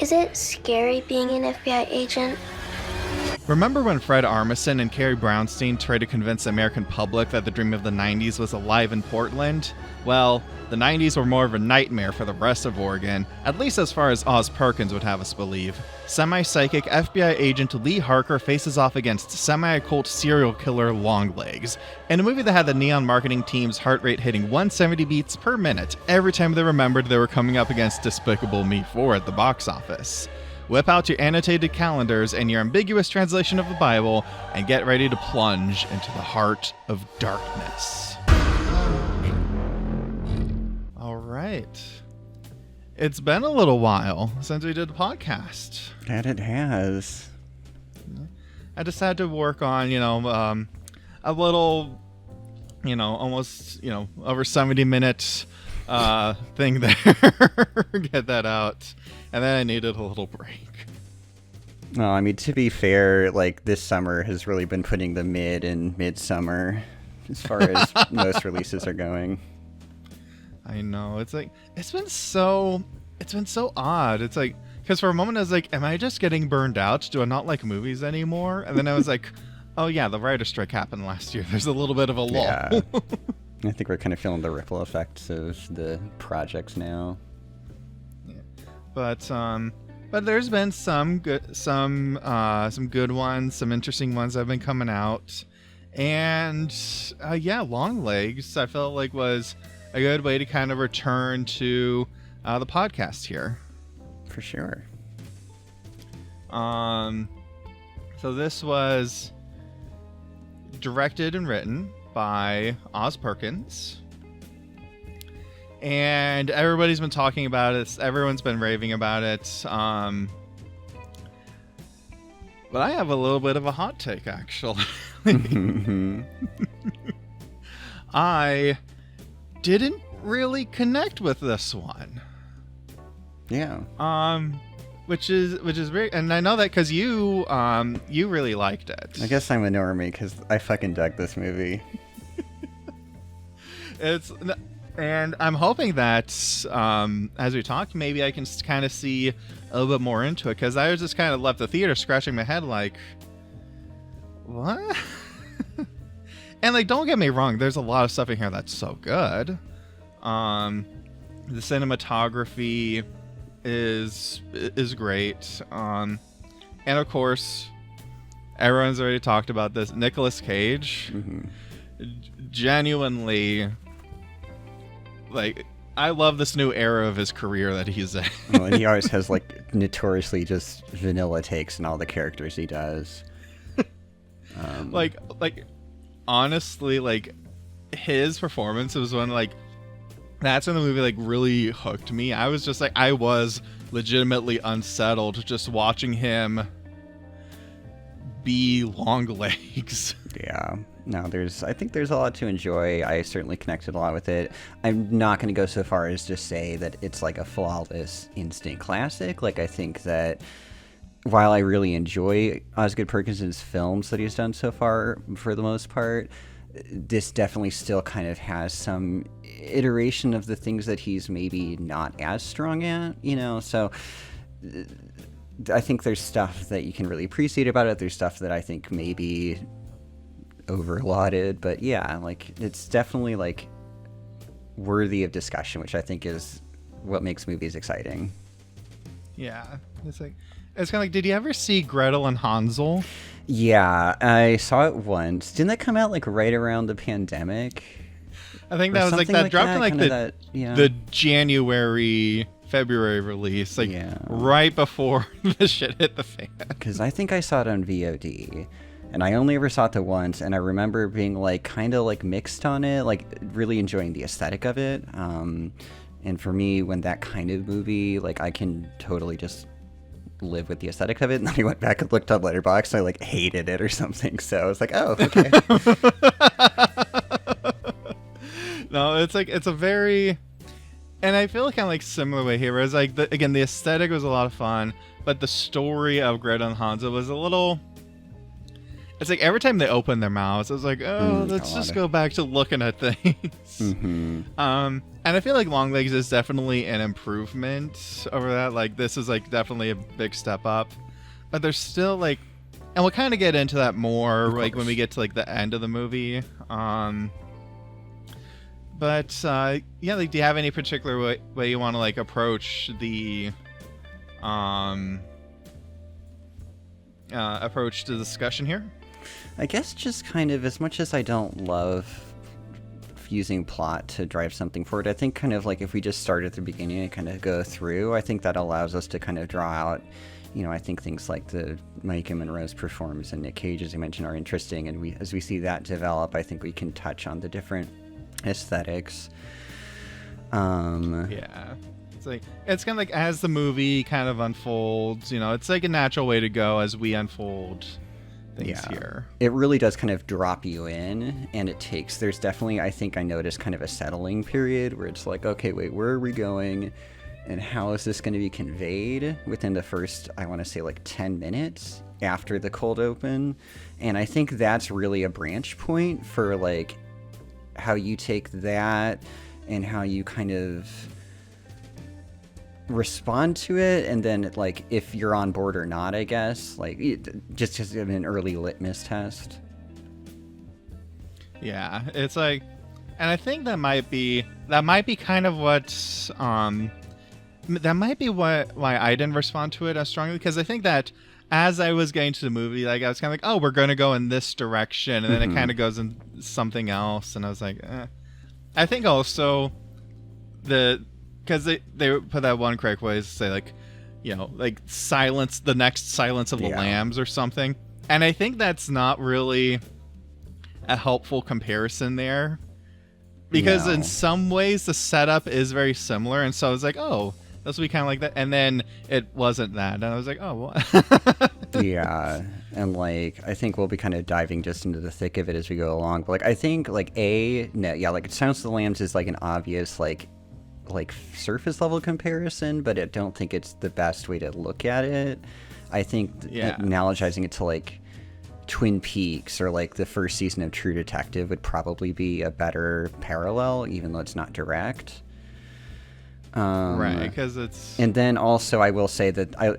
Is it scary being an FBI agent? Remember when Fred Armisen and Carrie Brownstein tried to convince the American public that the dream of the 90s was alive in Portland? Well, the 90s were more of a nightmare for the rest of Oregon, at least as far as Oz Perkins would have us believe. Semi-psychic FBI agent Lee Harker faces off against semi-occult serial killer Longlegs, in a movie that had the neon marketing team's heart rate hitting 170 beats per minute every time they remembered they were coming up against Despicable Me 4 at the box office. Whip out your annotated calendars and your ambiguous translation of the Bible and get ready to plunge into the heart of darkness. All right. It's been a little while since we did a podcast. That it has. I just had to work on, a little, almost, over 70 minutes thing there. Get that out. And then I needed a little break. No, I mean, to be fair, like, this summer has really been putting the mid and midsummer as far as most releases are going. I know. It's been so odd. It's like, because for a moment I was like, am I just getting burned out? Do I not like movies anymore? And then I was like, oh yeah, the writer's strike happened last year. There's a little bit of a lull. Yeah. I think we're kind of feeling the ripple effects of the projects now. But there's been some good ones, some interesting ones that have been coming out, and Longlegs I felt like was a good way to kind of return to the podcast here. For sure. So this was directed and written by Oz Perkins. And everybody's been talking about it. Everyone's been raving about it. But I have a little bit of a hot take, actually. I didn't really connect with this one. Yeah. Which is very, and I know that because you really liked it. I guess I'm a normie because I fucking dug this movie. And I'm hoping that as we talk, maybe I can kind of see a little bit more into it, because I was just kind of left the theater scratching my head like, what? And like, don't get me wrong, there's a lot of stuff in here that's so good. The cinematography is great. And of course, everyone's already talked about this. Nicolas Cage, genuinely. Like, I love this new era of his career that he's in. Well, and he always has, like, notoriously just vanilla takes in all the characters he does. Like, honestly, like, his performance was when, like, that's when the movie, like, really hooked me. I was just, like, I was legitimately unsettled just watching him be Longlegs. Yeah. No, I think there's a lot to enjoy. I certainly connected a lot with it. I'm not going to go so far as to say that it's like a flawless instant classic. Like, I think that while I really enjoy Osgood Perkins' films that he's done so far, for the most part, this definitely still kind of has some iteration of the things that he's maybe not as strong at, so I think there's stuff that you can really appreciate about it. There's stuff that I think maybe overlauded, but yeah, like, it's definitely like worthy of discussion, which I think is what makes movies exciting. Yeah, it's kind of like, did you ever see Gretel and Hansel? Yeah, I saw it once. Didn't that come out like right around the pandemic? I think that was like that dropped in like the January February release, like right before the shit hit the fan. Because I think I saw it on VOD. And I only ever saw it once, and I remember being like kind of like mixed on it, like really enjoying the aesthetic of it. And for me, when that kind of movie, like, I can totally just live with the aesthetic of it. And then I went back and looked up Letterboxd, and I like hated it or something. So I was like, oh, okay. No, it's like, it's a very, and I feel kind of like similar way here. Whereas like the aesthetic was a lot of fun, but the story of Gretel and Hansel was a little. It's like every time they open their mouths, I was like, oh, let's just go back to looking at things. Mm-hmm. And I feel like Longlegs is definitely an improvement over that. Like, this is like definitely a big step up. But there's still like, and we'll kind of get into that more like when we get to like the end of the movie. But yeah, like, do you have any particular way you want to like approach the discussion here? I guess just kind of, as much as I don't love using plot to drive something forward, I think kind of like if we just start at the beginning and kind of go through, I think that allows us to kind of draw out, you know, I think things like the Maika and Monroe's performance and Nick Cage, as you mentioned, are interesting, and as we see that develop, I think we can touch on the different aesthetics. Yeah. It's kind of like as the movie kind of unfolds, you know, it's like a natural way to go as we unfold things here. It really does kind of drop you in, and there's definitely, I think I noticed kind of a settling period where it's like, okay, wait, where are we going? And how is this going to be conveyed within the first, I want to say like 10 minutes after the cold open? And I think that's really a branch point for like how you take that and how you kind of respond to it, and then like if you're on board or not, I guess, like just as an early litmus test. Yeah, it's like, and I think that might be kind of what that might be why I didn't respond to it as strongly, because I think that as I was getting to the movie, like I was kind of like, oh, we're going to go in this direction, and then it kind of goes in something else, and I was like, I think also because they put that one correct way to say, like, you know, like the next Silence of the Lambs or something. And I think that's not really a helpful comparison there. Because in some ways the setup is very similar. And so I was like, oh, this will be kind of like that. And then it wasn't that. And I was like, oh, what? Yeah. And like, I think we'll be kind of diving just into the thick of it as we go along. But like, I think like like Silence of the Lambs is like an obvious like surface level comparison, but I don't think it's the best way to look at it. I think analogizing it to like Twin Peaks or like the first season of True Detective would probably be a better parallel, even though it's not direct. Right, because it's... And then also I will say that I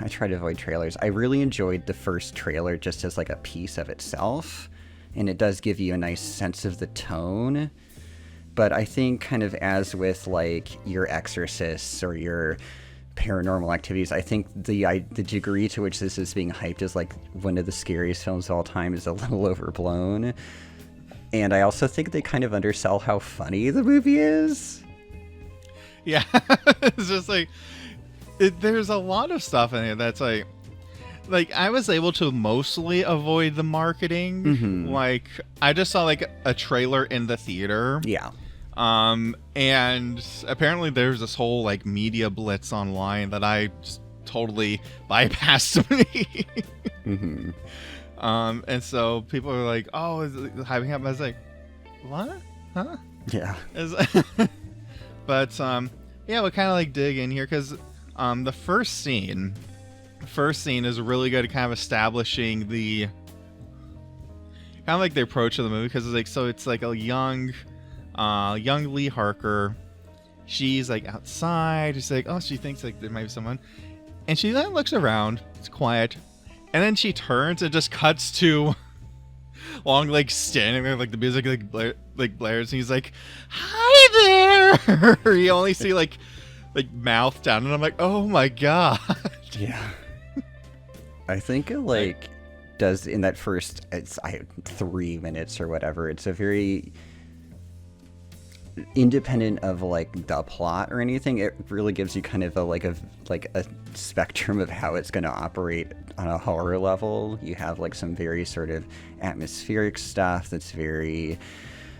try to avoid trailers. I really enjoyed the first trailer just as like a piece of itself, and it does give you a nice sense of the tone. But I think kind of as with like your Exorcists or your Paranormal Activities, I think the degree to which this is being hyped as like one of the scariest films of all time is a little overblown. And I also think they kind of undersell how funny the movie is. Yeah, it's just like there's a lot of stuff in it that's like I was able to mostly avoid the marketing. Mm-hmm. Like I just saw like a trailer in the theater. Yeah. And apparently there's this whole like media blitz online that I just totally bypassed me. Mm-hmm. And so people are like, oh, is it hyping up? I was like, what? Huh? Yeah. But, yeah, we'll kind of like dig in here because, the first scene is really good at kind of establishing the approach of the movie, because it's like, so it's like a young Lee Harker. She's like outside. She's like, oh, she thinks like there might be someone, and she then looks around. It's quiet, and then she turns and just cuts to Longlegs standing there, like the music blares, and he's like, "Hi there." You only see like mouth down, and I'm like, oh my god. Yeah. I think it does in that first 3 minutes or whatever. It's a very independent of like the plot or anything. It really gives you kind of a spectrum of how it's going to operate on a horror level. You have like some very sort of atmospheric stuff that's very,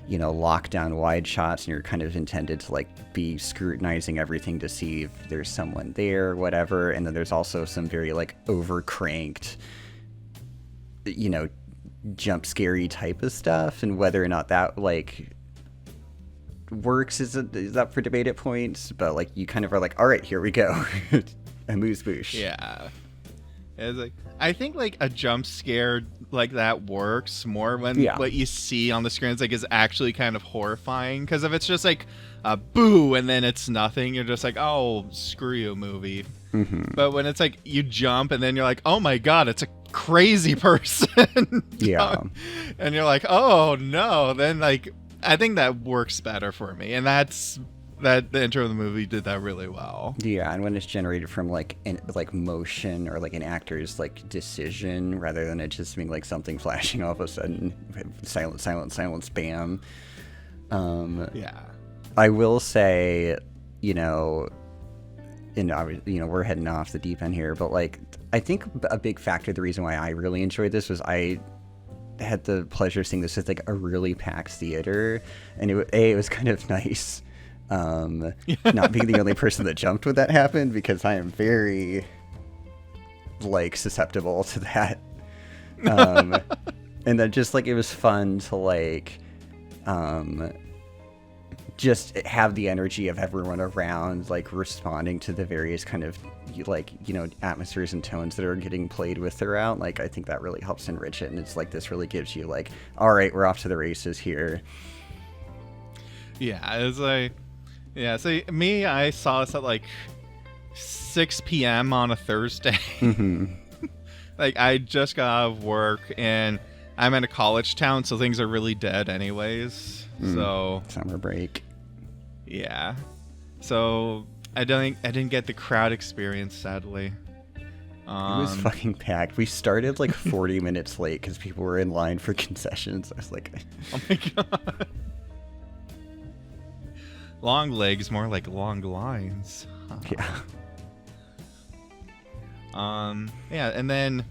lockdown wide shots, and you're kind of intended to like be scrutinizing everything to see if there's someone there, whatever. And then there's also some very like over cranked, jump scary type of stuff, and whether or not that like works is up for debate at points, but like you kind of are like, all right, here we go. Amuse bouche. Yeah. It's like, I think like a jump scare like that works more when what you see on the screen is actually kind of horrifying. Because if it's just like a boo and then it's nothing, you're just like, oh, screw you, movie. Mm-hmm. But when it's like you jump and then you're like, oh my god, it's a crazy person. Yeah. And you're like, oh no, then like I think that works better for me, and that's that the intro of the movie did that really well. Yeah, and when it's generated from like motion or like an actor's like decision rather than it just being like something flashing all of a sudden, silence, bam. Yeah. I will say, you know, we're heading off the deep end here, but like I think a big factor, the reason why I really enjoyed this was I had the pleasure of seeing this at like a really packed theater, and it was kind of nice. Not being the only person that jumped when that happened, because I am very like susceptible to that. And then just like it was fun to like just have the energy of everyone around like responding to the various kind of like, you know, atmospheres and tones that are getting played with throughout. Like I think that really helps enrich it, and it's like this really gives you like, all right, we're off to the races here. Yeah, it's like, yeah, so me, I saw this at like 6 p.m. on a Thursday. Mm-hmm. Like, I just got out of work, and I'm in a college town, so things are really dead anyways. So summer break. Yeah. So I didn't get the crowd experience, sadly. It was fucking packed. We started like 40 minutes late because people were in line for concessions. I was like, oh my god. Longlegs, more like long lines. Yeah. Yeah, and then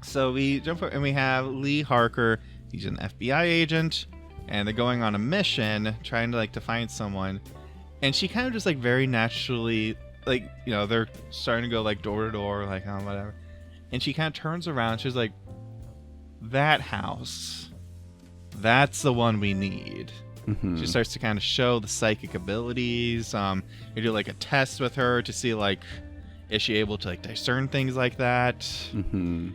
so we jump and we have Lee Harker. He's an FBI agent, and they're going on a mission trying to like to find someone. And she kind of just like very naturally, like, you know, they're starting to go like door to door, like, oh, whatever. And she kind of turns around. She's like, that house, that's the one we need. Mm-hmm. She starts to kind of show the psychic abilities. You do like a test with her to see like, is she able to like discern things like that? Mm-hmm.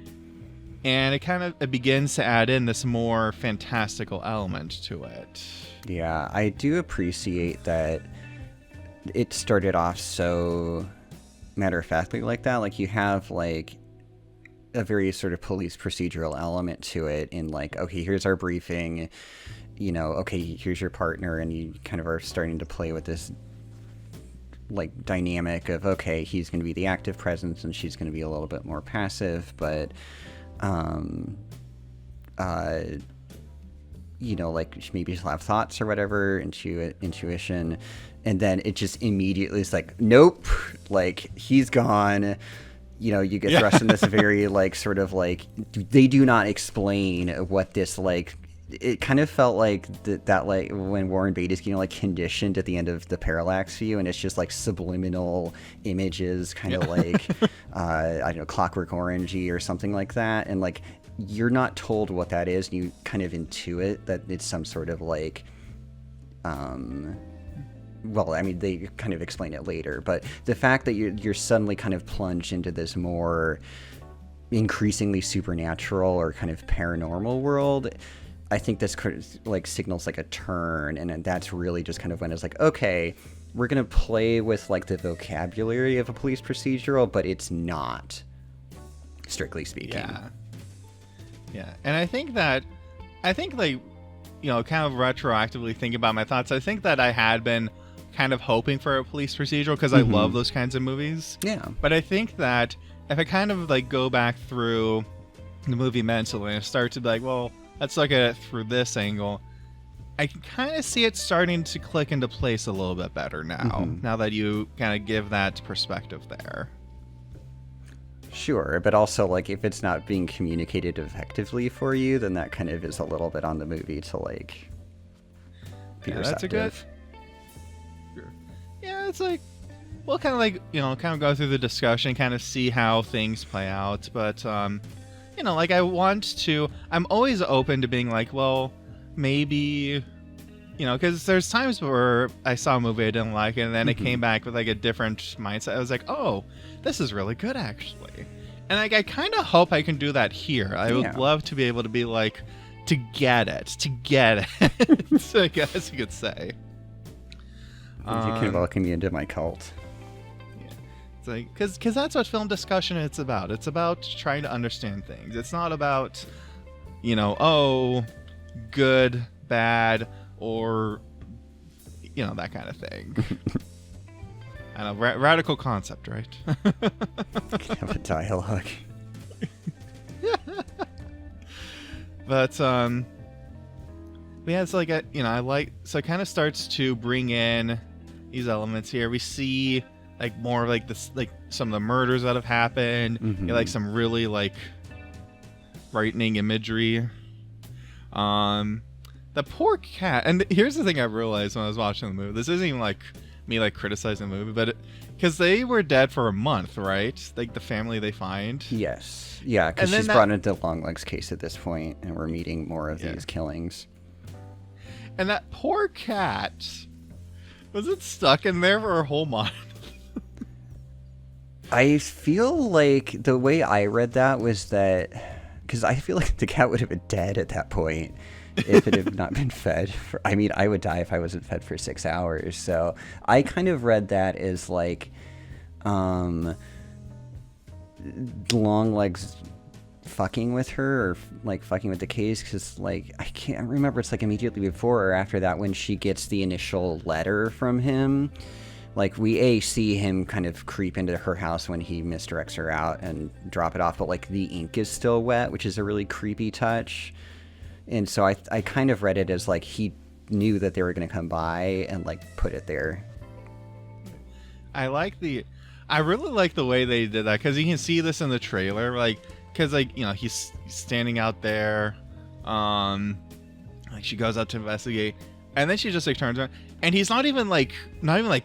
And it begins to add in this more fantastical element to it. Yeah, I do appreciate that it started off so matter-of-factly like that. Like you have like a very sort of police procedural element to it in like, okay, here's our briefing, you know, okay, here's your partner, and you kind of are starting to play with this like dynamic of, okay, he's going to be the active presence and she's going to be a little bit more passive, but you know, like maybe she'll have thoughts or whatever, intuition, and then it just immediately is like, nope, like he's gone. You know, you get thrust in this very like sort of like, they do not explain what this like. It kind of felt like that like when Warren Beatty's getting like conditioned at the end of the Parallax View, and it's just like subliminal images, kind of like I don't know, Clockwork Orangey or something like that, and like you're not told what that is, and you kind of intuit that it's some sort of like well, I mean, they kind of explain it later, but the fact that you're suddenly kind of plunged into this more increasingly supernatural or kind of paranormal world, I think this like signals like a turn, and that's really just kind of when it's like, okay, we're gonna play with like the vocabulary of a police procedural, but it's not, strictly speaking. Yeah, and I think like, you know, kind of retroactively think about my thoughts, I think that I had been kind of hoping for a police procedural because I love those kinds of movies. Yeah. But I think that if I kind of like go back through the movie mentally and start to be like, well, let's look at it through this angle, I can kind of see it starting to click into place a little bit better now, now that you kind of give that perspective there. Sure, but also like if it's not being communicated effectively for you, then that kind of is a little bit on the movie to like be receptive. That's a good. Yeah, it's like we'll kind of like, you know, kind of go through the discussion, kind of see how things play out, but you know, like I'm always open to being like, well, maybe, you know, because there's times where I saw a movie I didn't like, and then it came back with like a different mindset. I was like, oh, this is really good actually. And like, I kind of hope I can do that here. I would love to be able to be like, to get it, so I guess you could say. You can welcome me into my cult. Yeah. It's like, because that's what film discussion is about. It's about trying to understand things. It's not about, good, bad, or, that kind of thing. I know, radical concept, right? Have a dialogue. But yeah, it's like so it kind of starts to bring in these elements here. We see like more like this, like some of the murders that have happened. Mm-hmm. Like some really like frightening imagery. The poor cat, and here's the thing I realized when I was watching the movie. This isn't even like me like criticizing the movie, but because they were dead for a month, right? Like the family they find. Yes. Yeah, because she's brought into Longlegs' case at this point, and we're meeting more of these killings. And that poor cat, was it stuck in there for a whole month? I feel like the way I read that was that, because I feel like the cat would have been dead at that point if it had not been fed. I would die if I wasn't fed for 6 hours. So I kind of read that as like, Longlegs fucking with her, or like fucking with the case, because like I can't remember, it's like immediately before or after that when she gets the initial letter from him. Like we see him kind of creep into her house when he misdirects her out and drop it off, but like the ink is still wet, which is a really creepy touch. And so I kind of read it as like he knew that they were going to come by and like put it there. I really like the way they did that, because you can see this in the trailer, like, because like he's standing out there, like she goes out to investigate, and then she just like turns around, and he's not even like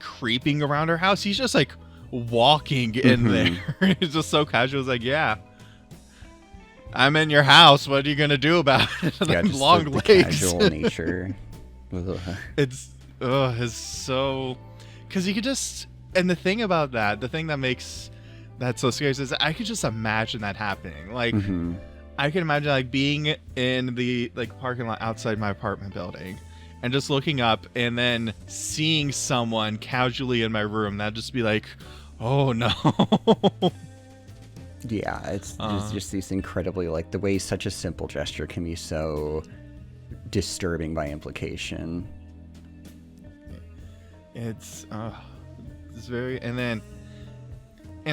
creeping around her house. He's just like walking in there. He's just so casual. It's like, yeah, I'm in your house. What are you gonna do about it? Yeah, just long the legs. Casual nature. It's so, because you could just. And the thing about that, the thing that makes that so scary is I could just imagine that happening. Like, I can imagine like being in the like parking lot outside my apartment building, and just looking up and then seeing someone casually in my room. That'd just be like, oh no. Yeah, it's just these incredibly, like, the way such a simple gesture can be so disturbing by implication. It's very, and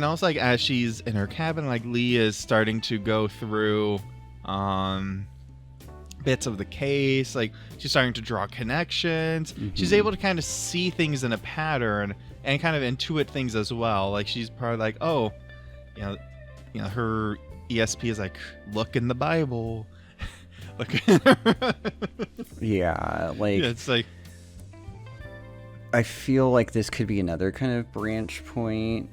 also like as she's in her cabin, like Lee is starting to go through bits of the case, like she's starting to draw connections. She's able to kind of see things in a pattern and kind of intuit things as well. Like she's probably like, oh, her ESP is like, look in the Bible. Look. Yeah, like it's like, I feel like this could be another kind of branch point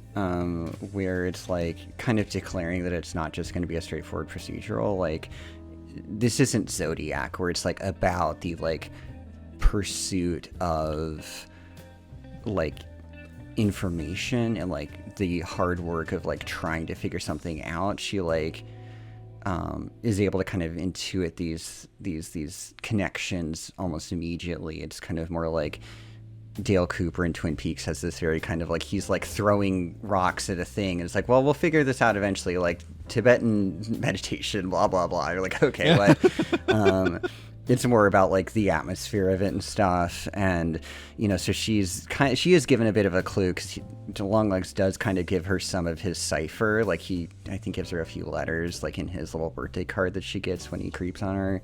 where it's like kind of declaring that it's not just going to be a straightforward procedural. Like, this isn't Zodiac, where it's like about the like pursuit of like information and like the hard work of like trying to figure something out. She like is able to kind of intuit these connections almost immediately. It's kind of more like Dale Cooper in Twin Peaks has this very kind of like, he's like throwing rocks at a thing and it's like, well, we'll figure this out eventually, like Tibetan meditation, blah blah blah. You're like, okay, what? It's more about like the atmosphere of it and stuff. And so she is given a bit of a clue, because Longlegs does kind of give her some of his cipher. Like I think gives her a few letters like in his little birthday card that she gets when he creeps on her.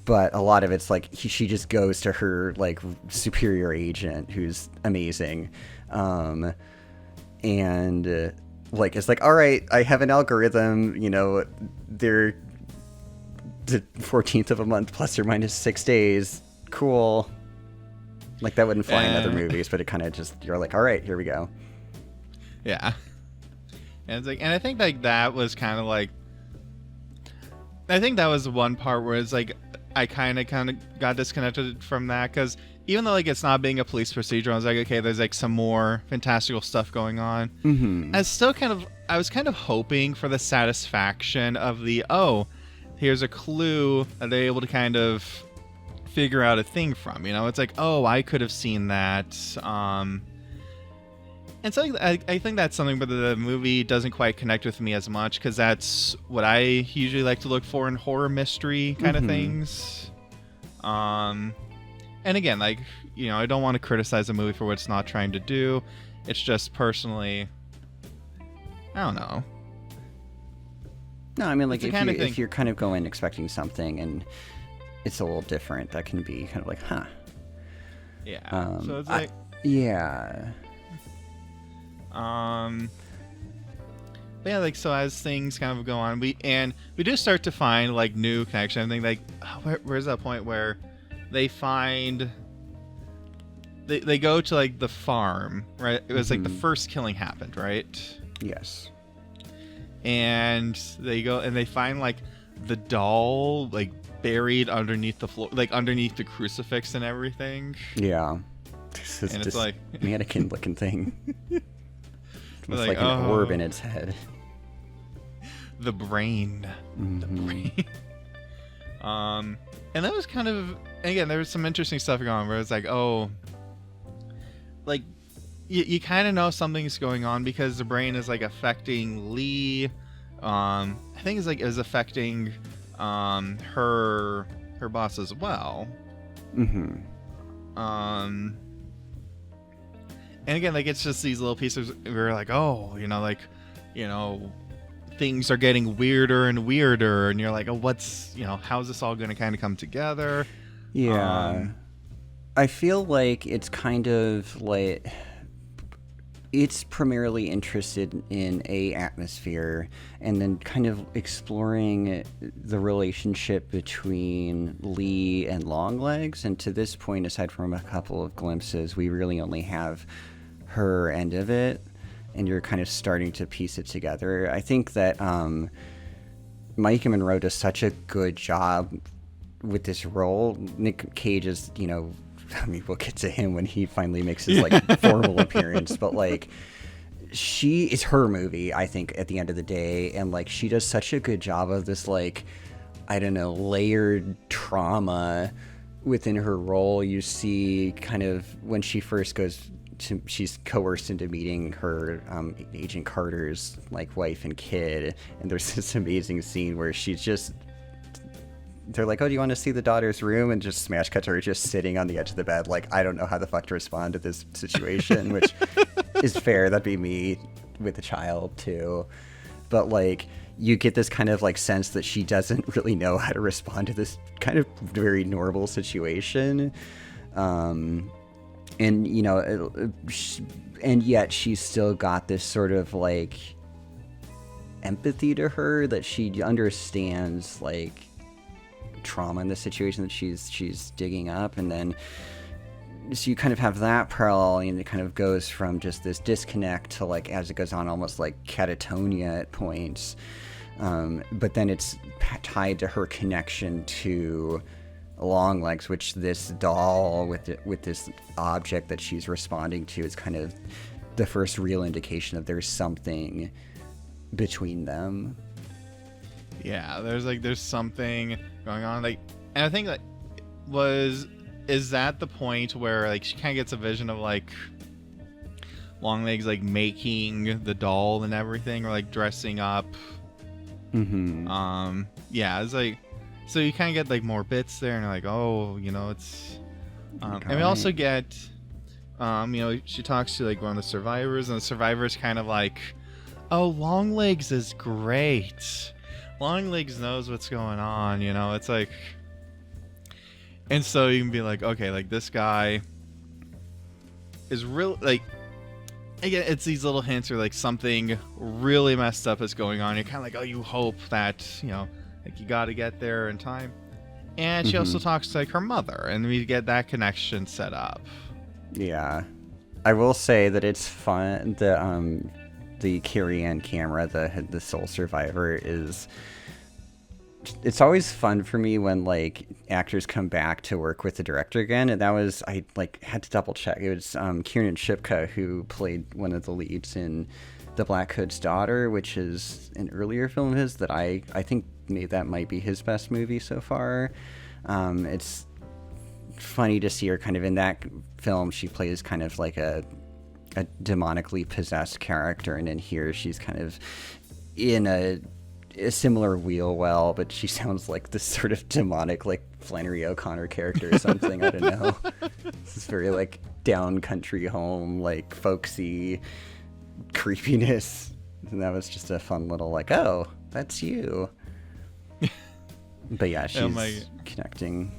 But a lot of it's like she just goes to her like superior agent, who's amazing, and like it's like, all right, I have an algorithm. They're the 14th of a month plus or minus 6 days. Cool. Like that wouldn't fly in other movies, but it kind of just, you're like, all right, here we go. Yeah. And it's like, and I think like that was kind of like, I think that was the one part where it's like I kind of got disconnected from that, because even though like it's not being a police procedural, I was like, okay, there's like some more fantastical stuff going on. Mm-hmm. I was kind of hoping for the satisfaction of the, oh, here's a clue that they're able to kind of figure out a thing from, you know? It's like, oh, I could have seen that. And so I think that's something, but the movie doesn't quite connect with me as much, because that's what I usually like to look for in horror mystery kind of things. And again, like, you know, I don't want to criticize a movie for what it's not trying to do. It's just personally, I don't know. No, I mean, like, if you're kind of going expecting something and it's a little different, that can be kind of like, huh. Yeah. So it's like... yeah. But yeah, like, so as things kind of go on, we do start to find like new connection. I think like, where's that point where they find they go to like the farm, right? It was like the first killing happened, right? Yes. And they go and they find like the doll like buried underneath the floor, like underneath the crucifix and everything. Yeah. This is and just it's like mannequin looking thing. It's like an orb in its head. The brain. The brain. And that was kind of, again, there was some interesting stuff going on where it's like, oh, like you kind of know something's going on because the brain is like affecting Lee. I think it's like it was affecting her boss as well. And again, like, it's just these little pieces where we're like, oh, you know, like, you know, things are getting weirder and weirder, and you're like, oh, what's, you know, how's this all going to kind of come together? Yeah. I feel like it's kind of like, it's primarily interested in a atmosphere and then kind of exploring the relationship between Lee and Longlegs. And to this point, aside from a couple of glimpses, we really only have her end of it, and you're kind of starting to piece it together. I think that Maika Monroe does such a good job with this role. Nick Cage is, you know, I mean, we'll get to him when he finally makes his like formal appearance, but like, she is her movie, I think, at the end of the day, and like, she does such a good job of this, like, I don't know, layered trauma within her role. You see kind of when she first goes to, she's coerced into meeting her Agent Carter's like wife and kid, and there's this amazing scene where she's just, they're like, oh, do you want to see the daughter's room? And just smash cut to her just sitting on the edge of the bed, like, I don't know how the fuck to respond to this situation, which is fair. That'd be me with a child too. But like, you get this kind of like sense that she doesn't really know how to respond to this kind of very normal situation. And, you know, and yet she's still got this sort of like empathy to her, that she understands like trauma in the situation that she's digging up. And then so you kind of have that parallel, and it kind of goes from just this disconnect to like, as it goes on, almost like catatonia at points. But then it's tied to her connection to Longlegs, which this doll with this object that she's responding to is kind of the first real indication of there's something between them. Yeah, there's something going on, like, and I think like is that the point where like she kind of gets a vision of like Longlegs like making the doll and everything, or like dressing up. Yeah, it's like, so you kind of get like more bits there, and you're like, oh, you know, it's and we also get you know, she talks to like one of the survivors, and the survivor's kind of like, oh, Longlegs is great, Longlegs knows what's going on, you know. It's like, and so you can be like, okay, like, this guy is real, like, again, it's these little hints where like something really messed up is going on. You're kind of like, oh, you hope that, you know, like, you got to get there in time. And she also talks to like her mother, and we get that connection set up. Yeah, I will say that it's fun. The Kiernan camera, the sole survivor, is it's always fun for me when like actors come back to work with the director again, and that was, I like had to double check. It was Kiernan Shipka who played one of the leads in The Black Hood's Daughter, which is an earlier film of his that I think that might be his best movie so far. It's funny to see her kind of in that film. She plays kind of like a demonically possessed character, and in here she's kind of in a similar wheel well, but she sounds like this sort of demonic like Flannery O'Connor character or something. I don't know. This is very like down country home, like folksy creepiness, and that was just a fun little like, oh, that's you. But yeah, she's connecting.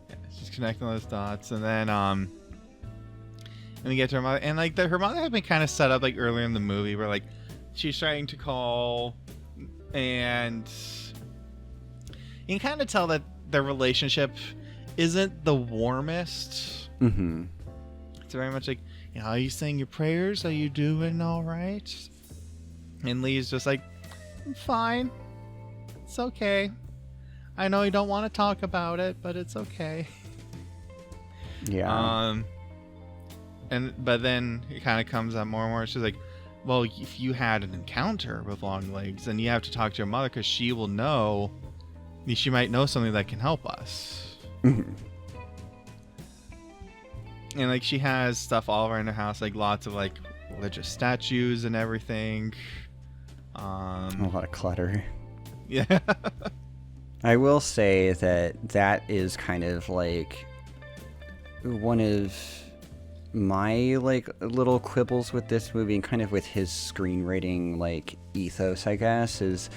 Yeah, she's connecting those dots, and then we get to her mother, and like her mother had been kind of set up like earlier in the movie, where like she's trying to call, and you can kind of tell that their relationship isn't the warmest. Mm-hmm. It's very much like, you know, are you saying your prayers? Are you doing all right? And Lee's just like, I'm fine. It's okay. I know you don't want to talk about it, but it's okay. Yeah. But then it kind of comes up more and more. She's like, well, if you had an encounter with Longlegs, then you have to talk to your mother, because she will know. She might know something that can help us. Mm-hmm. And like she has stuff all around her house, like lots of like religious statues and everything. A lot of clutter. Yeah. I will say that is kind of like one of my like little quibbles with this movie, and kind of with his screenwriting like ethos, I guess, is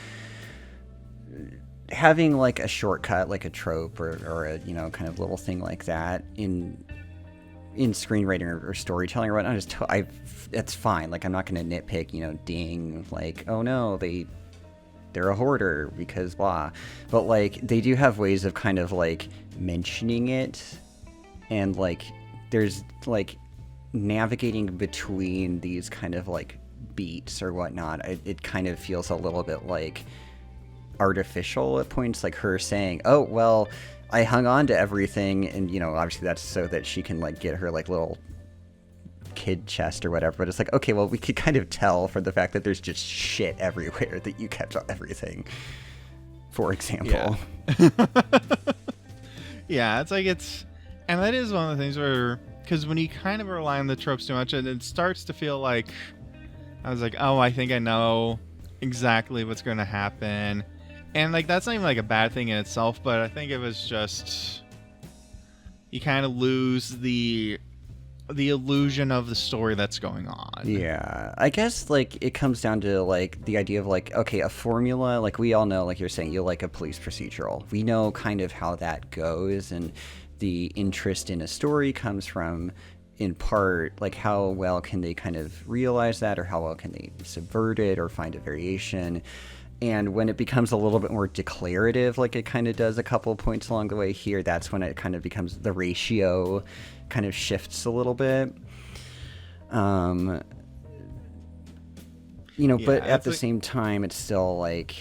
having like a shortcut, like a trope or a, you know, kind of little thing like that in screenwriting or storytelling or whatnot. That's fine. Like, I'm not going to nitpick, you know, ding, like, oh no, they're a hoarder because blah. But like, they do have ways of kind of like mentioning it, and like there's like navigating between these kind of like beats or whatnot. It kind of feels a little bit like artificial at points, like her saying, oh well, I hung on to everything, and you know, obviously that's so that she can like get her like little kid chest or whatever, but it's like, okay, well, we could kind of tell from the fact that there's just shit everywhere that you kept everything, for example. Yeah. Yeah, it's like, and that is one of the things where, because when you kind of rely on the tropes too much, and it starts to feel like, I was like, oh, I think I know exactly what's going to happen. And like, that's not even like a bad thing in itself, but I think it was just, you kind of lose the illusion of the story that's going on. Yeah, I guess like it comes down to like the idea of like, okay, a formula, like we all know, like you're saying, you like a police procedural. We know kind of how that goes, and the interest in a story comes from, in part, like how well can they kind of realize that, or how well can they subvert it or find a variation. And when it becomes a little bit more declarative, like it kind of does a couple of points along the way here, that's when it kind of becomes, the ratio kind of shifts a little bit. You know, yeah, but at the same time, it's still like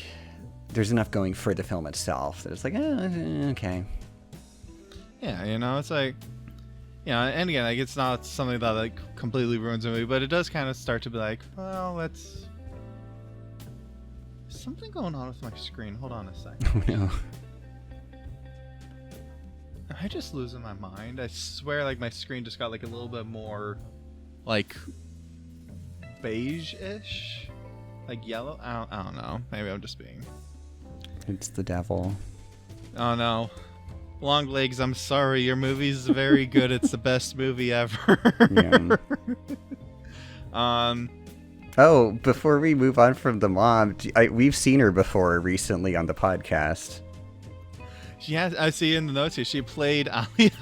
there's enough going for the film itself that it's like, okay. Yeah, you know, it's like, you know, and again, like it's not something that like completely ruins the movie, but it does kind of start to be like, well, let's. Something going on with my screen. Hold on a second. Oh no. Am I just losing my mind? I swear, like my screen just got like a little bit more, like, beige-ish, like yellow. I don't know. Maybe I'm just being. It's the devil. Oh no, Longlegs. I'm sorry. Your movie's very good. It's the best movie ever. Yeah. Oh, before we move on from the mom, we've seen her before recently on the podcast. Yeah, I see in the notes here. She played Ali.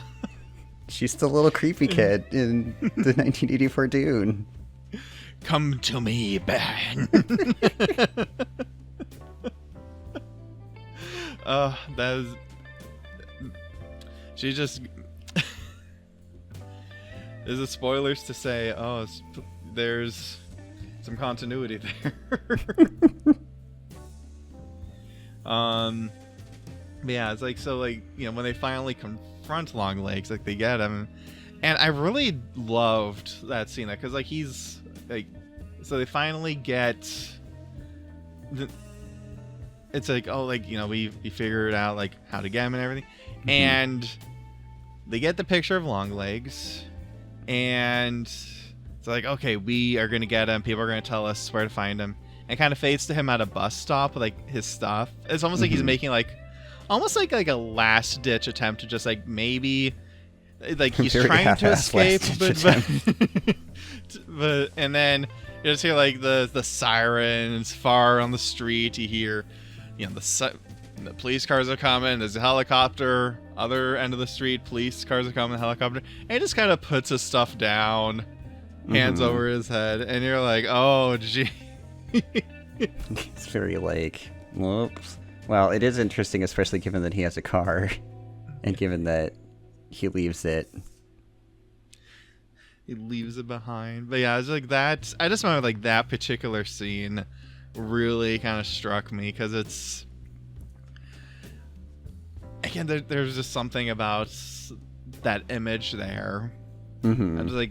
She's the little creepy kid in the 1984 Dune. Come to me, Ben. That is. She just. Is it spoilers to say? Oh, there's some continuity there. But yeah, it's like, so like, you know, when they finally confront Longlegs, like they get him, and I really loved that scene, because like he's like, so they finally get it's like, oh, like, you know, we figured out like how to get him and everything, and they get the picture of Longlegs, and it's like, okay, we are gonna get him. People are gonna tell us where to find him. And kind of fades to him at a bus stop with like his stuff. It's almost like he's making like, almost like a last ditch attempt to just like maybe, like he's trying to escape, but and then you just hear like the sirens far on the street. You hear, you know, the police cars are coming. There's a helicopter. Other end of the street, police cars are coming. Helicopter, and he just kind of puts his stuff down, hands over his head, and you're like, oh gee. It's very like, whoops. Well, it is interesting, especially given that he has a car, and given that he leaves it. He leaves it behind. But yeah, it's like that. I just remember like that particular scene really kind of struck me, because it's, again, there's just something about that image there. I was like,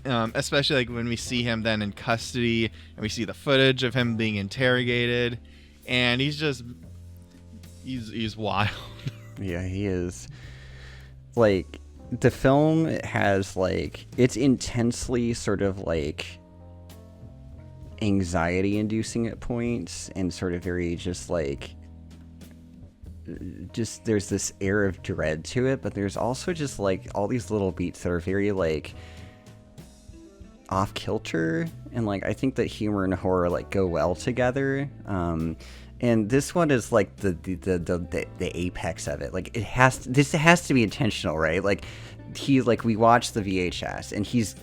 especially like when we see him then in custody and we see the footage of him being interrogated, and he's wild. Yeah, he is. Like, the film has like, it's intensely sort of like anxiety inducing at points, and sort of very just like, just there's this air of dread to it, but there's also just like all these little beats that are very like off kilter, and like I think that humor and horror like go well together, and this one is like the apex of it. Like this has to be intentional, right? Like we watch the VHS and he's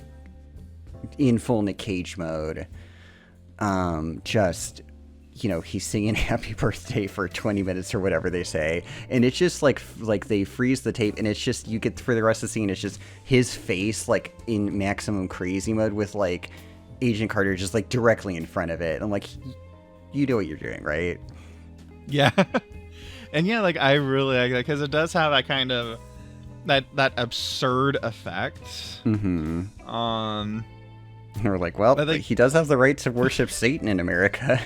in full Nick Cage mode, just, you know, he's singing happy birthday for 20 minutes or whatever they say, and it's just like they freeze the tape, and it's just, you get for the rest of the scene, it's just his face like in maximum crazy mode with like Agent Carter just like directly in front of it. I'm like, you know what you're doing, right? Yeah. And yeah, like I really like that, because it does have that kind of that absurd effect. And we're like, well, like, he does have the right to worship Satan in America.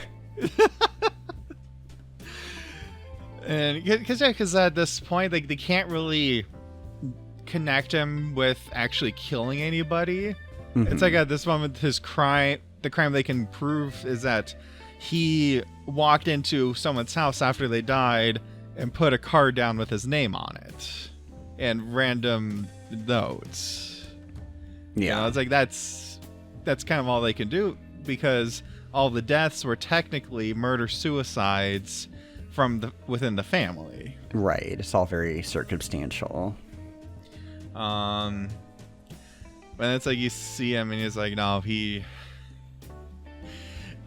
And because at this point, like, they can't really connect him with actually killing anybody. It's like at this moment, the crime they can prove is that he walked into someone's house after they died and put a card down with his name on it and random notes. Yeah, you know, it's like that's kind of all they can do, because all the deaths were technically murder-suicides from within the family. Right. It's all very circumstantial. But it's like you see him and he's like, no,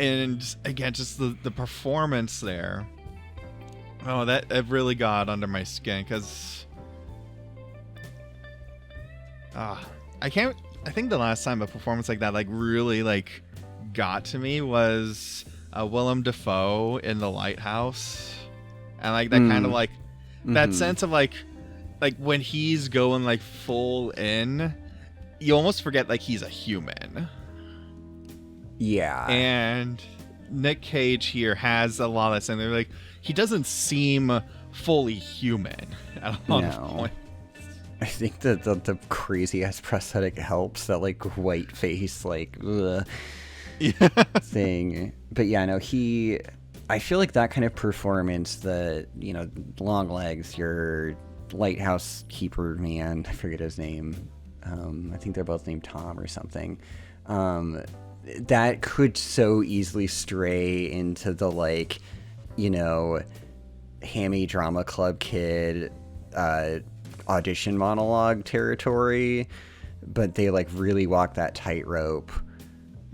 and again, just the performance there. Oh, it really got under my skin, because I think the last time a performance like that like really like got to me was Willem Dafoe in The Lighthouse, and like that kind of like that sense of like when he's going like full in, you almost forget like he's a human. Yeah. And Nick Cage here has a lot of this, and they're like, he doesn't seem fully human at a lot of points. I think that the crazy ass prosthetic helps, that like white face like thing. But yeah, no, I feel like that kind of performance, the, you know, Longlegs, your lighthouse keeper man, I forget his name. I think they're both named Tom or something. That could so easily stray into the, like, you know, hammy drama club kid audition monologue territory, but they like really walk that tightrope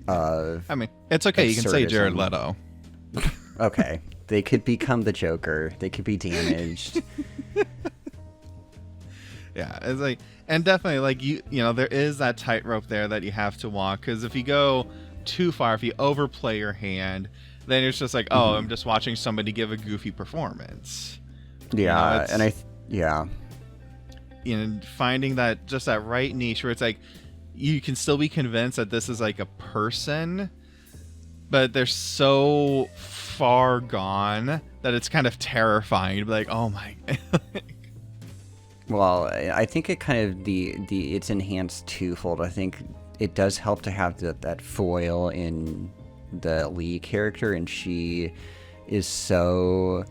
of, I mean, it's okay, you can say Jared Leto. Okay, they could become the Joker, they could be damaged. Yeah, it's like, and definitely like you know, there is that tightrope there that you have to walk, because if you go too far, if you overplay your hand, then it's just like, oh, I'm just watching somebody give a goofy performance. Yeah, yeah. Finding that just that right niche where it's like you can still be convinced that this is like a person, but they're so far gone that it's kind of terrifying to be like, oh my. Well, I think it kind of it's enhanced twofold. I think it does help to have that foil in the Lee character, and she is so.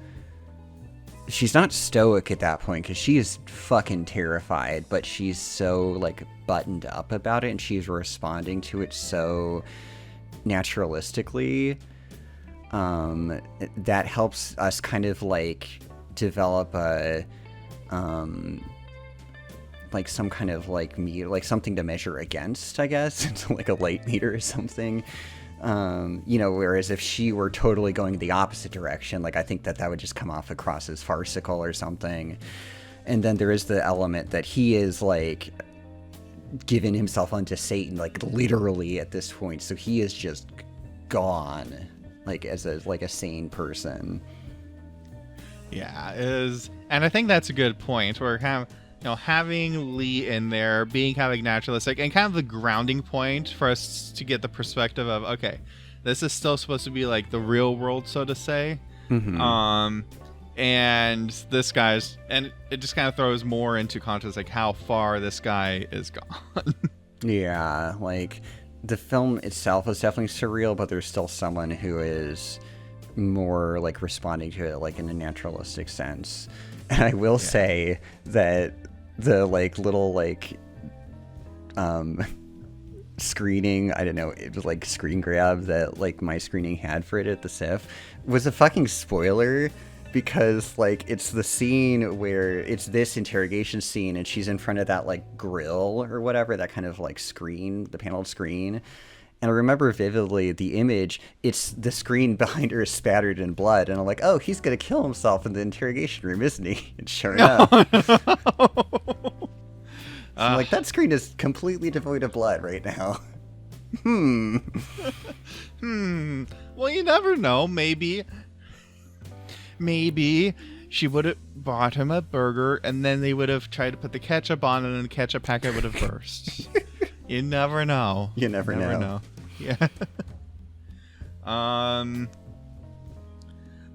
She's not stoic at that point because she is fucking terrified, but she's so like buttoned up about it, and she's responding to it so naturalistically. That helps us kind of like develop a like some kind of like meter, like something to measure against, I guess. It's like a light meter or something. Whereas if she were totally going the opposite direction, like I think that would just come off across as farcical or something. And then there is the element that he is like giving himself unto Satan, like literally at this point. So he is just gone, like as a sane person. Yeah, and I think that's a good point where kind of, having Lee in there, being kind of like naturalistic, and kind of the grounding point for us to get the perspective of, okay, this is still supposed to be like the real world, so to say. Mm-hmm. And this guy's, and it just kind of throws more into context, like how far this guy is gone. Yeah, like the film itself is definitely surreal, but there's still someone who is more like responding to it like in a naturalistic sense. And I will say that the like little like screening, I don't know, it was like screen grab that like my screening had for it at the SIF was a fucking spoiler, because like it's the scene where it's this interrogation scene and she's in front of that like grill or whatever, that kind of like screen, the paneled screen. And I remember vividly the image, it's the screen behind her is spattered in blood. And I'm like, oh, he's going to kill himself in the interrogation room, isn't he? And sure enough. So I'm like, that screen is completely devoid of blood right now. Well, you never know. Maybe she would have bought him a burger and then they would have tried to put the ketchup on and then the ketchup packet would have burst. You never know. You never know. Yeah.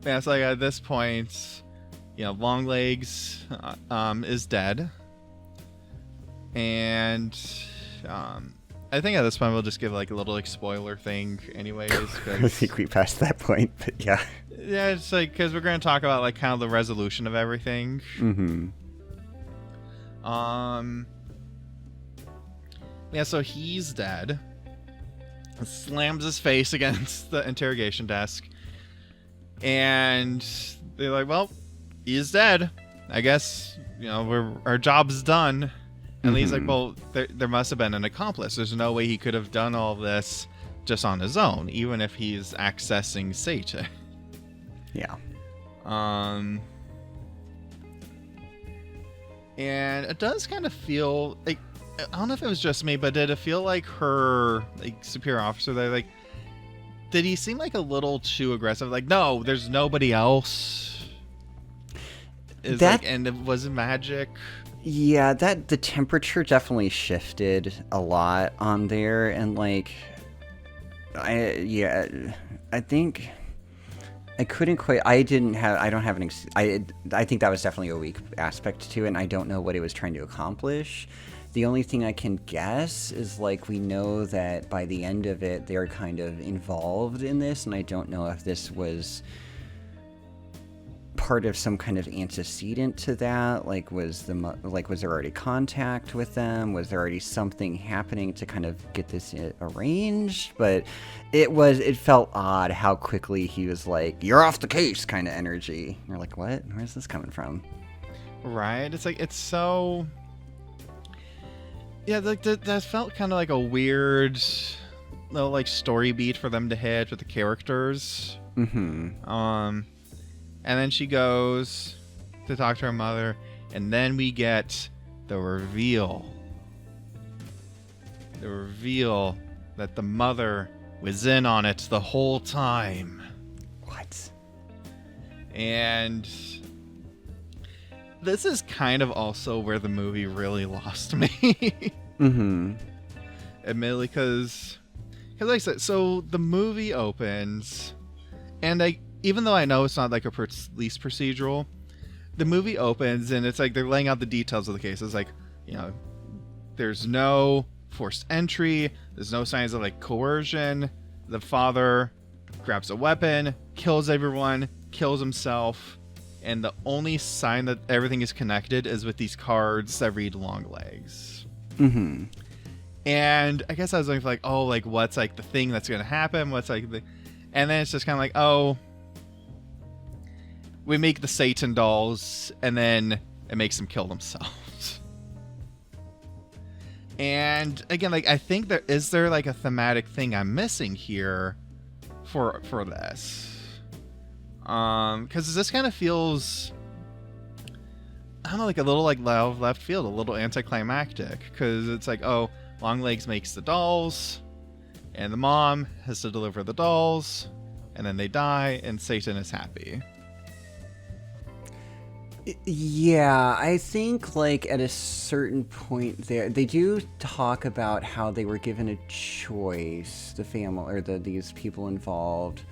Yeah, so like at this point, Longlegs is dead. And I think at this point we'll just give like a little like spoiler thing anyways. I think we passed that point, but yeah. Yeah, it's like, because we're going to talk about like kind of the resolution of everything. Yeah, so he's dead. Slams his face against the interrogation desk. And they're like, well, he's dead. I guess, our job's done. And Lee's like, well, there must have been an accomplice. There's no way he could have done all this just on his own, even if he's accessing Satan. Yeah. And it does kind of feel like, I don't know if it was just me, but did it feel like her like superior officer there, like, did he seem like a little too aggressive? Like, no, there's nobody else. And it was magic. Yeah, the temperature definitely shifted a lot on there, and like, I think I couldn't quite. I don't have an. I think that was definitely a weak aspect to it, and I don't know what it was trying to accomplish. The only thing I can guess is like, we know that by the end of it they're kind of involved in this, and I don't know if this was part of some kind of antecedent to that. Like, was there already contact with them? Was there already something happening to kind of get this arranged? But it felt odd how quickly he was like, "You're off the case," kind of energy. And you're like, what? Where's this coming from? Right. It's like, it's so. Yeah, like that felt kind of like a weird little like story beat for them to hit with the characters. And then she goes to talk to her mother, and then we get the reveal. The reveal that the mother was in on it the whole time. And this is kind of also where the movie really lost me. Mm-hmm. Admittedly, because like I said, so the movie opens, and even though I know it's not like a police procedural, the movie opens and it's like they're laying out the details of the case. It's like, there's no forced entry, there's no signs of like coercion. The father grabs a weapon, kills everyone, kills himself, and the only sign that everything is connected is with these cards that read Longlegs. Mm-hmm. And I guess I was like, oh, like what's like the thing that's gonna happen? What's like the, and then it's just kind of like, oh, we make the Satan dolls, and then it makes them kill themselves. And again, like I think there like a thematic thing I'm missing here for this. Because this kind of feels, I don't know, like a little like left field, a little anticlimactic. Because it's like, oh, Longlegs makes the dolls, and the mom has to deliver the dolls, and then they die, and Satan is happy. Yeah, I think like at a certain point there, they do talk about how they were given a choice, the family or these people involved.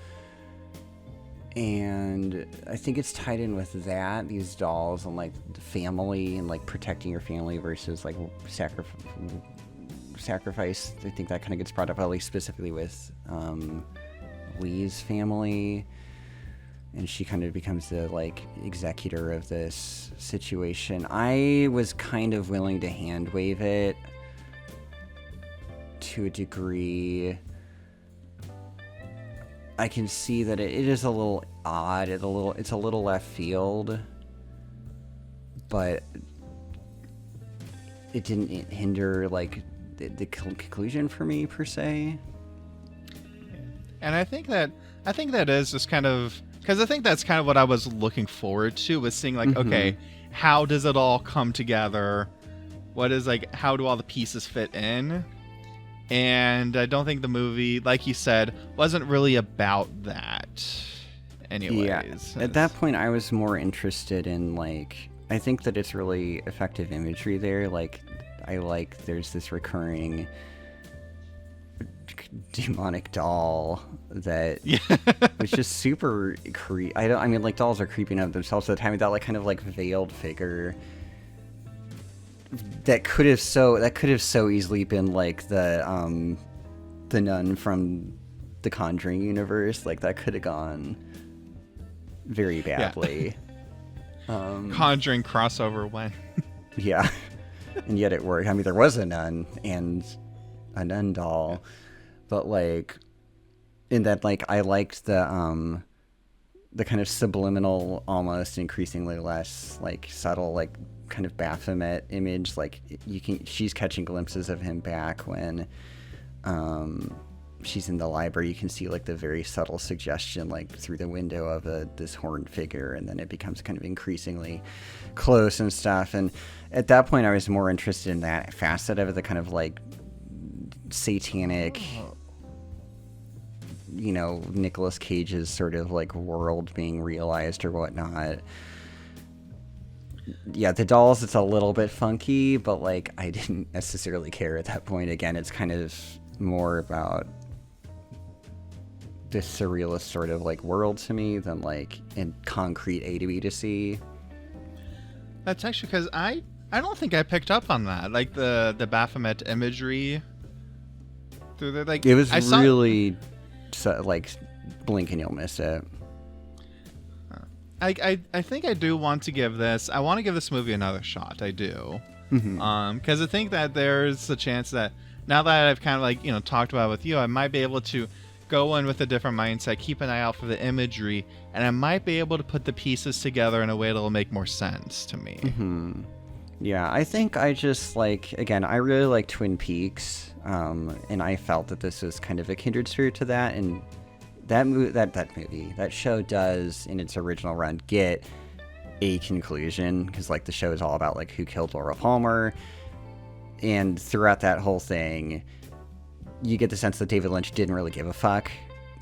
And I think it's tied in with that, these dolls, and like the family and like protecting your family versus like sacrifice. I think that kind of gets brought up, at least specifically with Lee's family. And she kind of becomes the like executor of this situation. I was kind of willing to hand wave it to a degree. I can see that it is a little odd, it's a little left field, but it didn't hinder like the conclusion for me per se. And I think that is just kind of, because I think that's kind of what I was looking forward to, was seeing like, okay, how does it all come together? What is like, how do all the pieces fit in? And I don't think the movie, like you said, wasn't really about that anyways. Yeah, at that point I was more interested in like, I think that it's really effective imagery there. Like, there's this recurring demonic doll that was just super I mean like dolls are creeping up themselves at the time. That like kind of like veiled figure that could have so easily been like the nun from the Conjuring universe. Like that could have gone very badly. Conjuring crossover went. Yeah, and yet it worked. I mean, there was a nun and a nun doll, but like in that, like I liked the kind of subliminal, almost increasingly less like subtle, like kind of Baphomet image. Like she's catching glimpses of him back when she's in the library. You can see like the very subtle suggestion like through the window of this horned figure, and then it becomes kind of increasingly close and stuff. And at that point I was more interested in that facet of it, the kind of like satanic, Nicolas Cage's sort of like world being realized or whatnot. Yeah, the dolls, it's a little bit funky, but like I didn't necessarily care at that point. Again, it's kind of more about this surrealist sort of like world to me than like in concrete A to B to C. That's actually because I don't think I picked up on that, like the Baphomet imagery through there. Like it was really like blink and you'll miss it. I think I do want to give this. I want to give this movie another shot. I do, because I think that there's a chance that now that I've kind of like talked about it with you, I might be able to go in with a different mindset, keep an eye out for the imagery, and I might be able to put the pieces together in a way that'll make more sense to me. Yeah, I think I just like, again, I really like Twin Peaks, and I felt that this was kind of a kindred spirit to that, and that show does, in its original run, get a conclusion, because like the show is all about like who killed Laura Palmer, and throughout that whole thing you get the sense that David Lynch didn't really give a fuck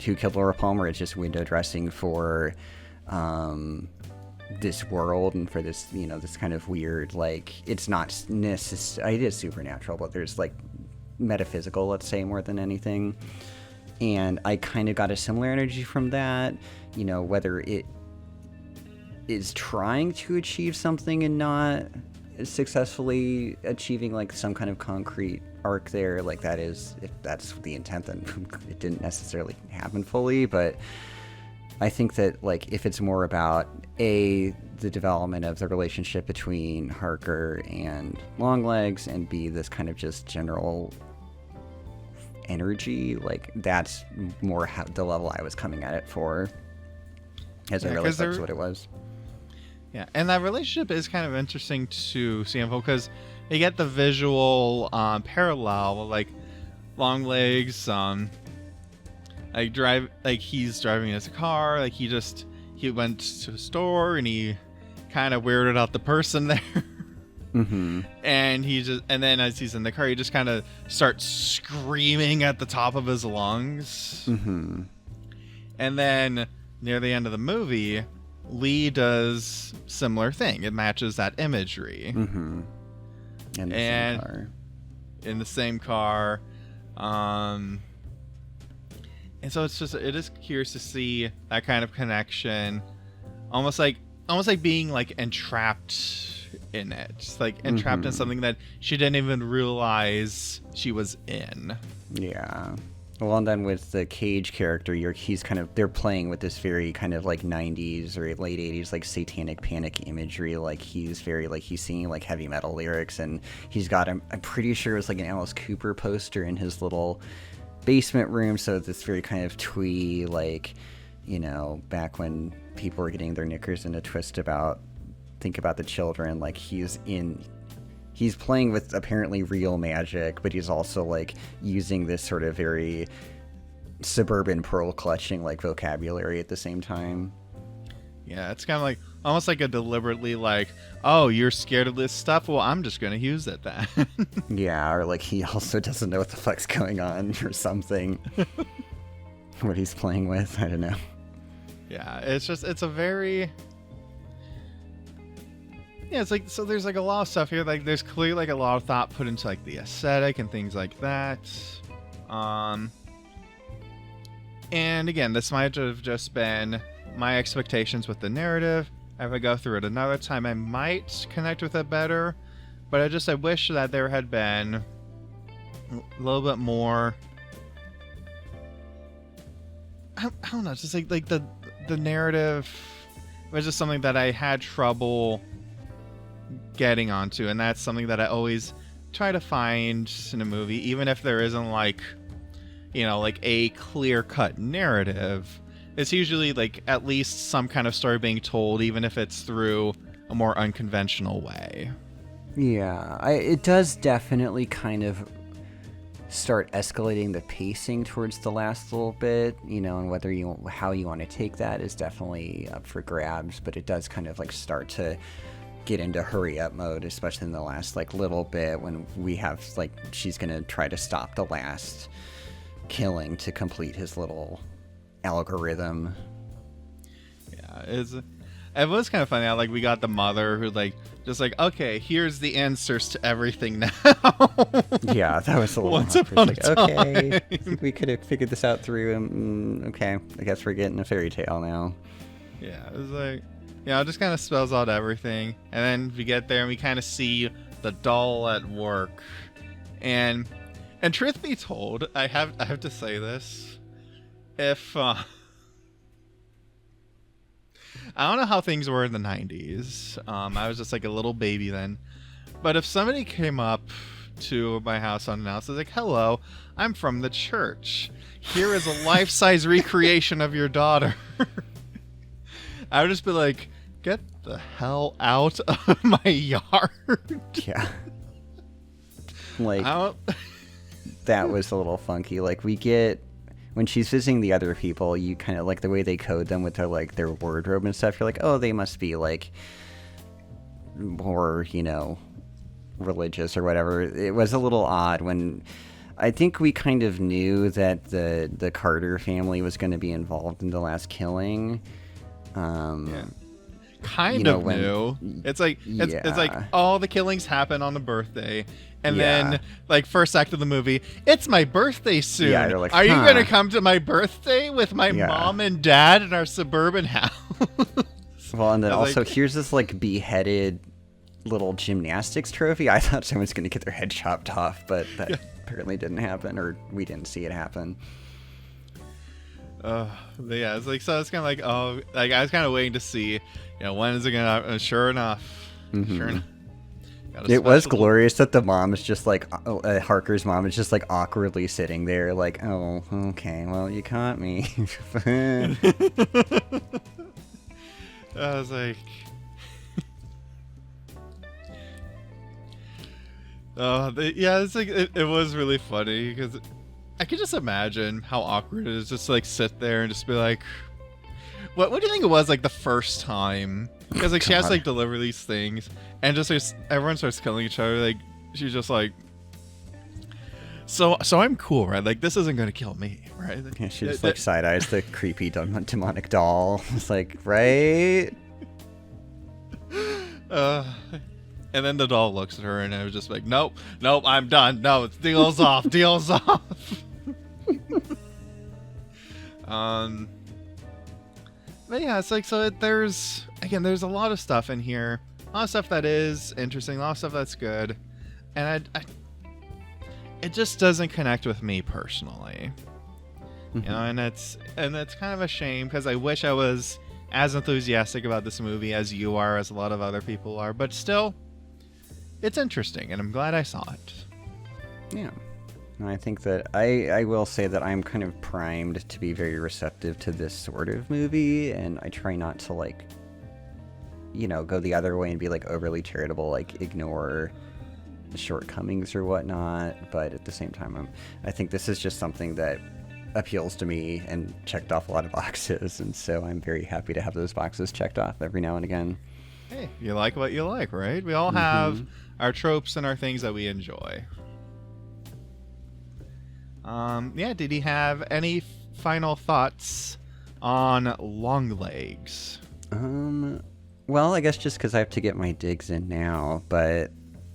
who killed Laura Palmer. It's just window dressing for this world and for this, this kind of weird, like, it's not necessarily, it is supernatural, but there's like metaphysical, let's say, more than anything. And I kind of got a similar energy from that, whether it is trying to achieve something and not successfully achieving like some kind of concrete arc there, like that is, if that's the intent, then it didn't necessarily happen fully. But I think that, like, if it's more about the development of the relationship between Harker and Longlegs, and B, this kind of just general energy, like, that's more the level I was coming at it for, as I realized that's what it was. Yeah, and that relationship is kind of interesting to see unfold, because you get the visual parallel, like Longlegs, he's driving his car, like he went to a store and he kind of weirded out the person there. Mm-hmm. And then as he's in the car, he just kind of starts screaming at the top of his lungs. Mm-hmm. And then near the end of the movie, Lee does similar thing. It matches that imagery. Mm-hmm. In the same car. And so it is curious to see that kind of connection, almost like being like entrapped in it, like entrapped in something that she didn't even realize she was in. Yeah. Well, and then with the Cage character, they're playing with this very kind of like 90s or late 80s like satanic panic imagery. Like he's singing like heavy metal lyrics, and he's got I'm pretty sure it was like an Alice Cooper poster in his little basement room. So this very kind of twee, like, back when people were getting their knickers in a twist about Think About the Children, like he's playing with apparently real magic, but he's also like using this sort of very suburban pearl clutching like vocabulary at the same time. Yeah, it's kind of like almost like a deliberately like, oh, you're scared of this stuff? Well, I'm just going to use it then. Yeah, or like he also doesn't know what the fuck's going on or something. What he's playing with, I don't know. Yeah, it's a very... Yeah, it's like, so there's like a lot of stuff here. Like there's clearly like a lot of thought put into like the aesthetic and things like that. And again, this might have just been my expectations with the narrative. If I go through it another time, I might connect with it better. But I wish that there had been a little bit more. I don't know, just like the narrative was just something that I had trouble getting onto, and that's something that I always try to find in a movie, even if there isn't like, like a clear-cut narrative. It's usually like at least some kind of story being told, even if it's through a more unconventional way. Yeah, it does definitely kind of start escalating the pacing towards the last little bit, and how you want to take that is definitely up for grabs, but it does kind of like start to get into hurry up mode, especially in the last like little bit when we have like she's gonna try to stop the last killing to complete his little algorithm. Yeah, it was kind of funny how like we got the mother who like just like, okay, here's the answers to everything now. Yeah, that was a little once upon a time. Okay, I think we could have figured this out through. Okay, I guess we're getting a fairy tale now. Yeah, it was like, it just kind of spells out everything, and then we get there and we kind of see the doll at work, and truth be told, I have to say this, if I don't know how things were in the 90s. I was just like a little baby then, but if somebody came up to my house unannounced, was like, "Hello, I'm from the church. Here is a life-size recreation of your daughter," I would just be like, get the hell out of my yard. Yeah. Like, that was a little funky. Like, when she's visiting the other people, you kind of like the way they code them with their wardrobe and stuff. You're like, oh, they must be like more, religious or whatever. It was a little odd when I think we kind of knew that the Carter family was going to be involved in the last killing. Yeah. Kind you know, of when- new. It's like it's like Yeah. all the killings happen on the birthday, and Yeah. then like first act of the movie, it's my birthday soon. Yeah, they're like, are you huh. gonna come to my birthday with my Yeah. mom and dad in our suburban house? Well, and then I was also like- here's this like beheaded little gymnastics trophy. I thought someone's gonna get their head chopped off, but that apparently didn't happen, or we didn't see it happen. But yeah, it's like, so it's kind of like, oh, like I was kind of waiting to see, you know, when is it gonna happen? And sure enough, got a It was special- glorious that the mom is just like Harker's mom is just like awkwardly sitting there, like, oh, okay, well, you caught me. I was like, yeah, it's like it was really funny because I could just imagine how awkward it is just to like sit there and just be like, what do you think it was like the first time? Because like she has to like deliver these things and just like, everyone starts killing each other. Like she's just like, so I'm cool, right? Like this isn't gonna kill me, right? Yeah, she just like side eyes the creepy demonic doll. It's like, right? And then the doll looks at her and it was just like, nope, I'm done. No, it's deals off, deals off. But yeah, it's like, so there's a lot of stuff in here, a lot of stuff that is interesting, a lot of stuff that's good, and it just doesn't connect with me personally. You know, and that's kind of a shame because I wish I was as enthusiastic about this movie as you are, as a lot of other people are, but still, it's interesting, and I'm glad I saw it. Yeah. And I think that I will say that I'm kind of primed to be very receptive to this sort of movie, and I try not to, like, you know, go the other way and be, like, overly charitable, like, ignore the shortcomings or whatnot, but at the same time, I think this is just something that appeals to me and checked off a lot of boxes, and so I'm very happy to have those boxes checked off every now and again. Hey, you like what you like, right? We all have our tropes and our things that we enjoy. Yeah, did he have any final thoughts on Longlegs? Well, I guess just because I have to get my digs in now, but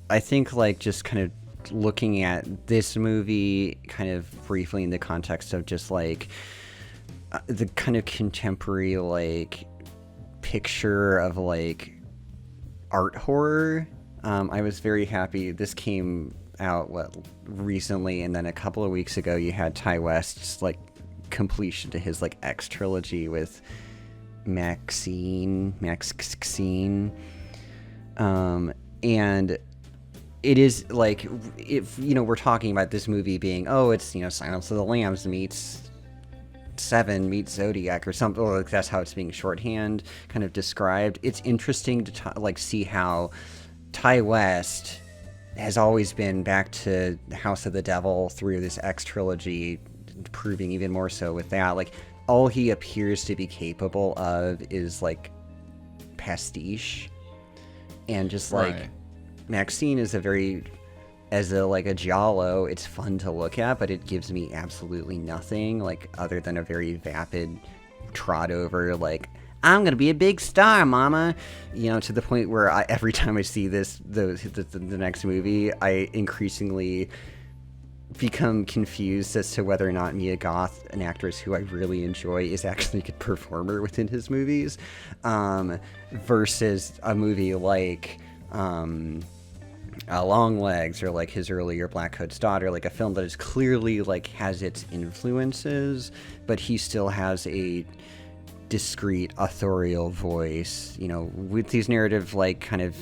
I think, like, just kind of looking at this movie kind of briefly in the context of just, like, the kind of contemporary, like, picture of, like, art horror, I was very happy. This came out recently, and then a couple of weeks ago you had Ty West's like completion to his like X trilogy with Maxine, and it is like, if you know, we're talking about this movie being, oh, it's, you know, Silence of the Lambs meets Seven meets Zodiac or something, like that's how it's being shorthand kind of described. It's interesting to like see how Ty West has always been back to House of the Devil through this X trilogy, proving even more so with that. Like, all he appears to be capable of is like pastiche, and just like Maxine is as a giallo, it's fun to look at, but it gives me absolutely nothing, like, other than a very vapid trot over, like, I'm gonna be a big star, mama, you know, to the point where every time I see the next movie, I increasingly become confused as to whether or not Mia Goth, an actress who I really enjoy, is actually a good performer within his movies, versus a movie like Longlegs, or like his earlier Black Coat's Daughter, like a film that is clearly like has its influences, but he still has a discreet authorial voice, you know, with these narrative like kind of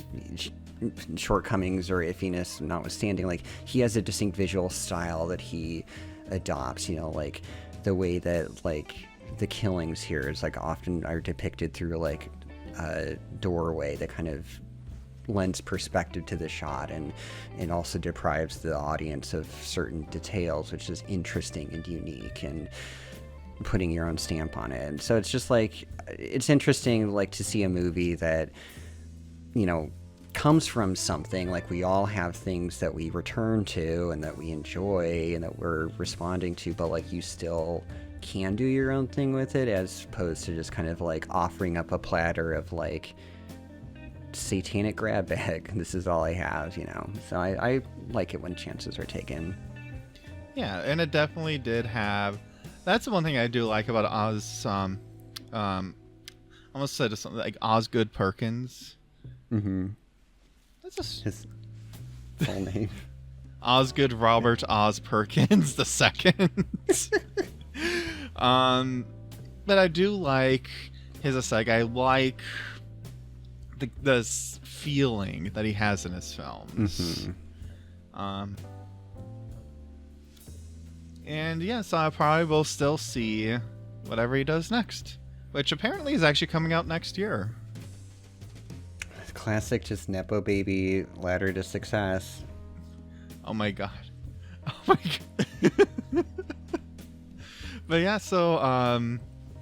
shortcomings or iffiness notwithstanding. Like, he has a distinct visual style that he adopts, you know, like the way that like the killings here is like often are depicted through like a doorway that kind of lends perspective to the shot, and also deprives the audience of certain details, which is interesting and unique, and putting your own stamp on it. And so it's just like, it's interesting like to see a movie that, you know, comes from something. Like, we all have things that we return to and that we enjoy and that we're responding to, but like you still can do your own thing with it, as opposed to just kind of like offering up a platter of like satanic grab bag. This is all I have, you know. So I like it when chances are taken. Yeah, and it definitely did have. That's the one thing I do like about Oz. I almost said something like Osgood Perkins. Mm-hmm. That's his full name. Osgood Robert Oz Perkins the second. But I do like his aesthetic. I like the feeling that he has in his films. Mm-hmm. And yeah, so I probably will still see whatever he does next, which apparently is actually coming out next year. Classic, just Nepo baby ladder to success. Oh my god. Oh my god. But yeah, so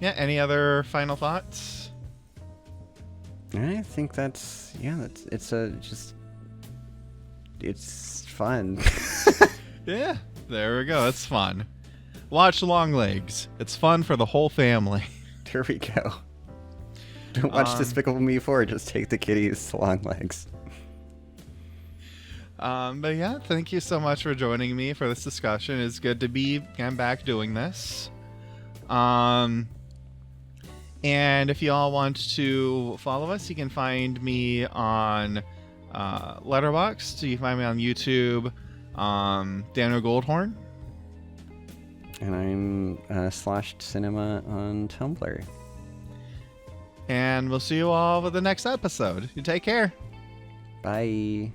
yeah, any other final thoughts? I think it's fun. Yeah, there we go. It's fun. Watch Longlegs. It's fun for the whole family. There we go. Don't watch Despicable Me 4, just take the kitties to Longlegs. But yeah, thank you so much for joining me for this discussion. It's good to be back doing this. And if you all want to follow us, you can find me on Letterboxd. You can find me on YouTube, Daniel Goldhorn. And I'm Sloshed Cinema on Tumblr. And we'll see you all for the next episode. You take care. Bye.